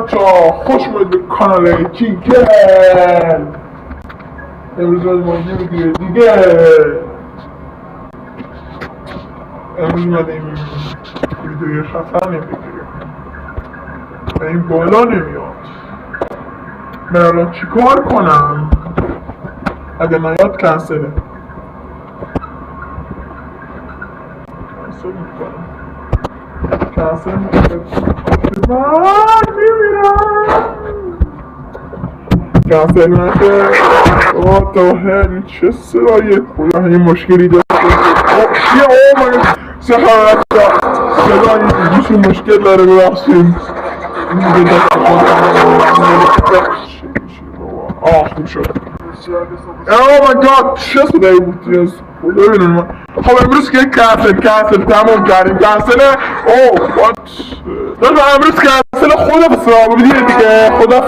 بچه‌ها خوش اومدید به کانال چینکل. امروز ما یه ویدیو دیگه اومدیم ویدیوی خفنی بگیریم و این بالا نمیاد. من الان چیکار کنم؟ اگه نیاد کنسله. کنسل کنسل نشه. هل چه سرایه خدا این مشکلی داره. صدای گوشی مشکل داره. ببخشید خوب شد. اوه مای گاد چه صدایی بود. خدا ببینم. خب امروز که کنسل تموم کردیم. کنسله. اوه وات امروز کنسل. خدا بسرابه دیگه. خدا